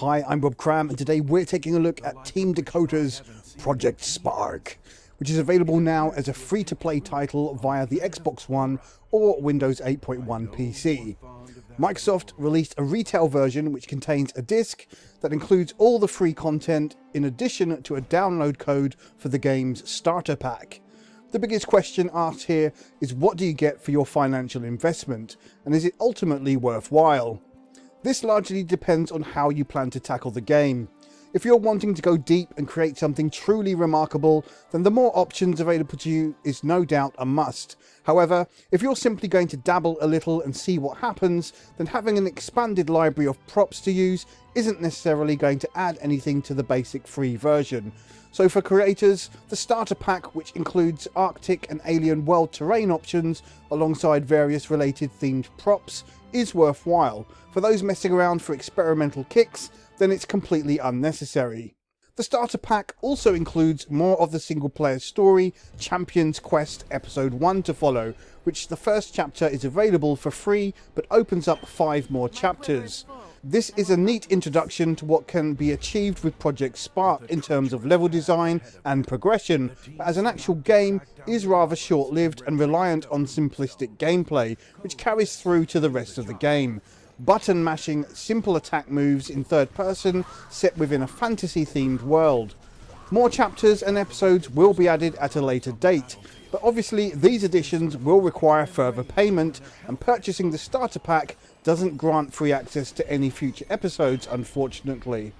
Hi, I'm Cram, and today we're taking a look at Team Dakota's Project Spark, which is available now as a free-to-play title via the Xbox One or Windows 8.1 PC. Microsoft released a retail version which contains a disc that includes all the free content in addition to a download code for the game's starter pack. The biggest question asked here is, what do you get for your financial investment, and is it ultimately worthwhile? This largely depends on how you plan to tackle the game. If you're wanting to go deep and create something truly remarkable, then the more options available to you is no doubt a must. However, if you're simply going to dabble a little and see what happens, then having an expanded library of props to use isn't necessarily going to add anything to the basic free version. So for creators, the starter pack, which includes Arctic and alien world terrain options alongside various related themed props, is worthwhile. For those messing around for experimental kicks, then it's completely unnecessary. The starter pack also includes more of the single player story, Champion's Quest Episode 1 to follow, which the first chapter is available for free but opens up 5 more chapters. This is a neat introduction to what can be achieved with Project Spark in terms of level design and progression, but as an actual game is rather short-lived and reliant on simplistic gameplay, which carries through to the rest of the game. Button mashing, simple attack moves in third person set within a fantasy themed world. More chapters and episodes will be added at a later date, but obviously these additions will require further payment, and purchasing the starter pack doesn't grant free access to any future episodes, unfortunately.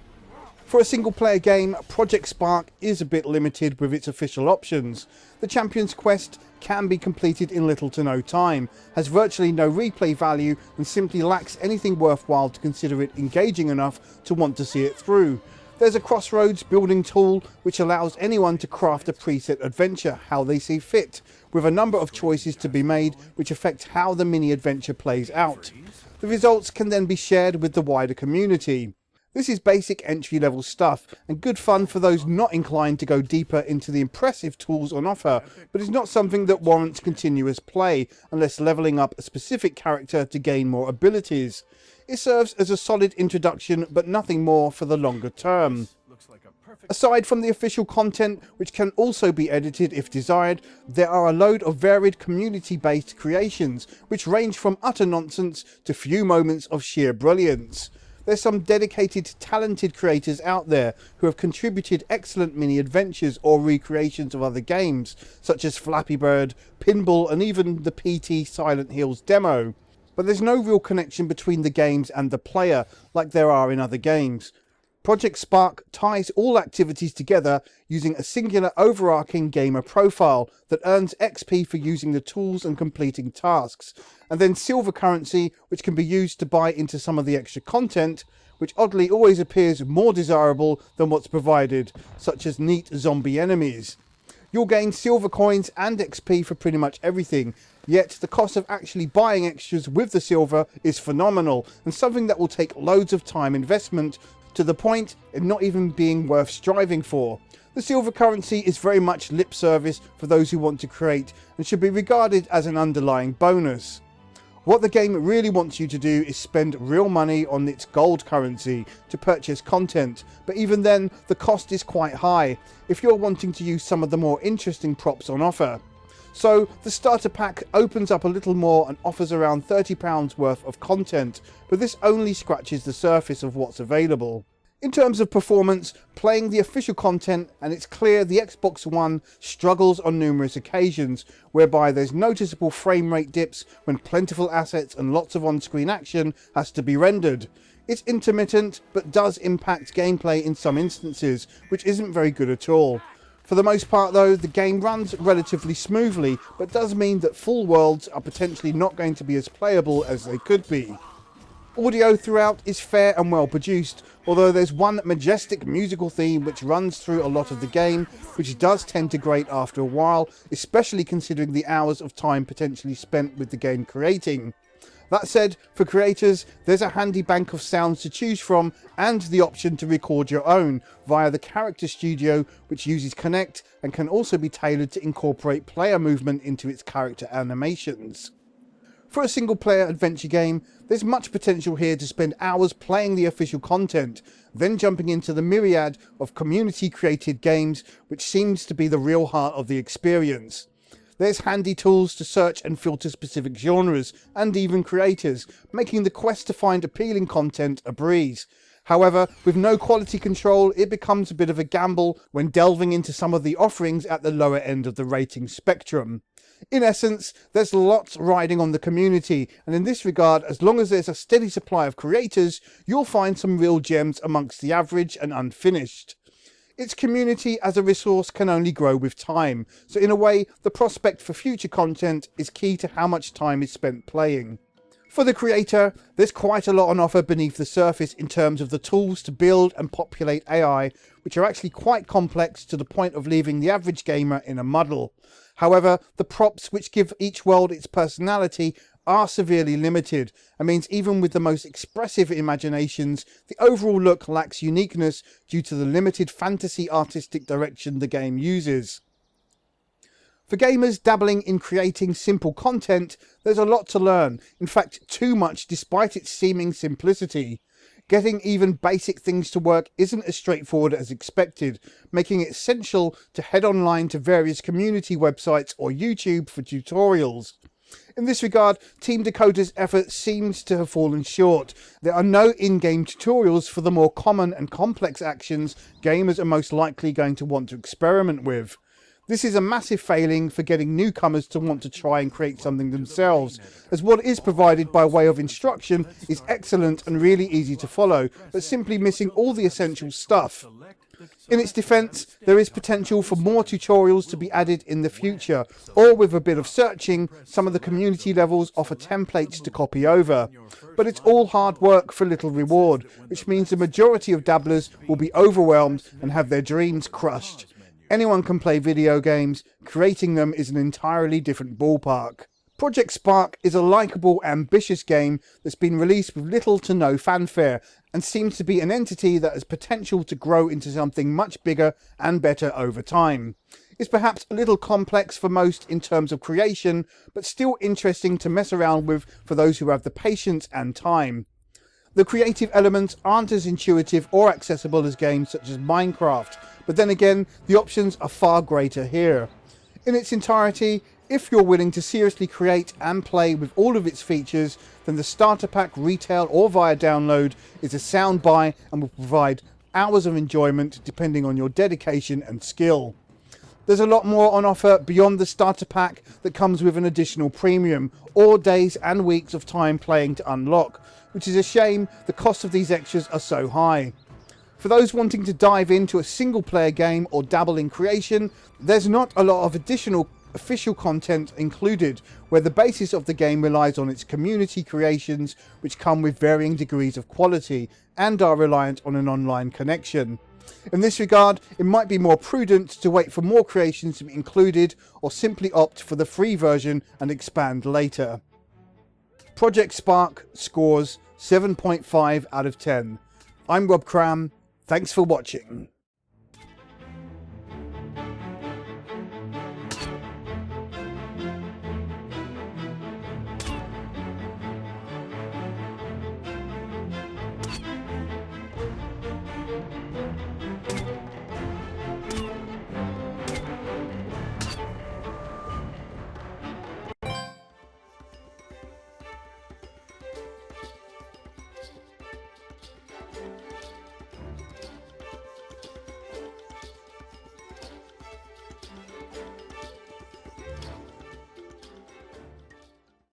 For a single player game, Project Spark is a bit limited with its official options. The Champion's Quest can be completed in little to no time, has virtually no replay value, and simply lacks anything worthwhile to consider it engaging enough to want to see it through. There's a crossroads building tool which allows anyone to craft a preset adventure how they see fit, with a number of choices to be made which affect how the mini adventure plays out. The results can then be shared with the wider community. This is basic entry level stuff and good fun for those not inclined to go deeper into the impressive tools on offer, but is not something that warrants continuous play unless leveling up a specific character to gain more abilities. It serves as a solid introduction, but nothing more for the longer term. Aside from the official content, which can also be edited if desired, there are a load of varied community-based creations, which range from utter nonsense to few moments of sheer brilliance. There's some dedicated, talented creators out there who have contributed excellent mini-adventures or recreations of other games, such as Flappy Bird, Pinball, and even the PT Silent Hills demo. But there's no real connection between the games and the player, like there are in other games. Project Spark ties all activities together using a singular overarching gamer profile that earns XP for using the tools and completing tasks, and then silver currency which can be used to buy into some of the extra content, which oddly always appears more desirable than what's provided, such as neat zombie enemies. You'll gain silver coins and XP for pretty much everything, yet the cost of actually buying extras with the silver is phenomenal, and something that will take loads of time investment, to the point of not even being worth striving for. The silver currency is very much lip service for those who want to create, and should be regarded as an underlying bonus. What the game really wants you to do is spend real money on its gold currency to purchase content, but even then the cost is quite high if you're wanting to use some of the more interesting props on offer. So the starter pack opens up a little more and offers around £30 worth of content, but this only scratches the surface of what's available. In terms of performance, playing the official content, and it's clear the Xbox One struggles on numerous occasions, whereby there's noticeable frame rate dips when plentiful assets and lots of on-screen action has to be rendered. It's intermittent, but does impact gameplay in some instances, which isn't very good at all. For the most part though, the game runs relatively smoothly, but does mean that full worlds are potentially not going to be as playable as they could be. Audio throughout is fair and well produced, although there's one majestic musical theme which runs through a lot of the game, which does tend to grate after a while, especially considering the hours of time potentially spent with the game creating. That said, for creators, there's a handy bank of sounds to choose from and the option to record your own via the Character Studio, which uses Connect and can also be tailored to incorporate player movement into its character animations. For a single player adventure game, there's much potential here to spend hours playing the official content, then jumping into the myriad of community created games, which seems to be the real heart of the experience. There's handy tools to search and filter specific genres, and even creators, making the quest to find appealing content a breeze. However, with no quality control, it becomes a bit of a gamble when delving into some of the offerings at the lower end of the rating spectrum. In essence, there's lots riding on the community, and in this regard, as long as there's a steady supply of creators, you'll find some real gems amongst the average and unfinished. Its community as a resource can only grow with time, so in a way, the prospect for future content is key to how much time is spent playing. For the creator, there's quite a lot on offer beneath the surface in terms of the tools to build and populate AI, which are actually quite complex to the point of leaving the average gamer in a muddle. However, the props which give each world its personality are severely limited, and means even with the most expressive imaginations, the overall look lacks uniqueness due to the limited fantasy artistic direction the game uses. For gamers dabbling in creating simple content, there's a lot to learn, in fact too much despite its seeming simplicity. Getting even basic things to work isn't as straightforward as expected, making it essential to head online to various community websites or YouTube for tutorials. In this regard, Team Dakota's effort seems to have fallen short. There are no in-game tutorials for the more common and complex actions gamers are most likely going to want to experiment with. This is a massive failing for getting newcomers to want to try and create something themselves, as what is provided by way of instruction is excellent and really easy to follow, but simply missing all the essential stuff. In its defence, there is potential for more tutorials to be added in the future, or with a bit of searching, some of the community levels offer templates to copy over. But it's all hard work for little reward, which means the majority of dabblers will be overwhelmed and have their dreams crushed. Anyone can play video games, creating them is an entirely different ballpark. Project Spark is a likeable, ambitious game that's been released with little to no fanfare, and seems to be an entity that has potential to grow into something much bigger and better over time. It's perhaps a little complex for most in terms of creation, but still interesting to mess around with for those who have the patience and time. The creative elements aren't as intuitive or accessible as games such as Minecraft, but then again, the options are far greater here. In its entirety, if you're willing to seriously create and play with all of its features, then the starter pack, retail or via download, is a sound buy and will provide hours of enjoyment depending on your dedication and skill. There's a lot more on offer beyond the starter pack that comes with an additional premium, or days and weeks of time playing to unlock, which is a shame the cost of these extras are so high. For those wanting to dive into a single player game or dabble in creation, there's not a lot of additional official content included, where the basis of the game relies on its community creations, which come with varying degrees of quality and are reliant on an online connection. In this regard, it might be more prudent to wait for more creations to be included, or simply opt for the free version and expand later. Project Spark scores 7.5 out of 10. I'm Rob Cram. Thanks for watching.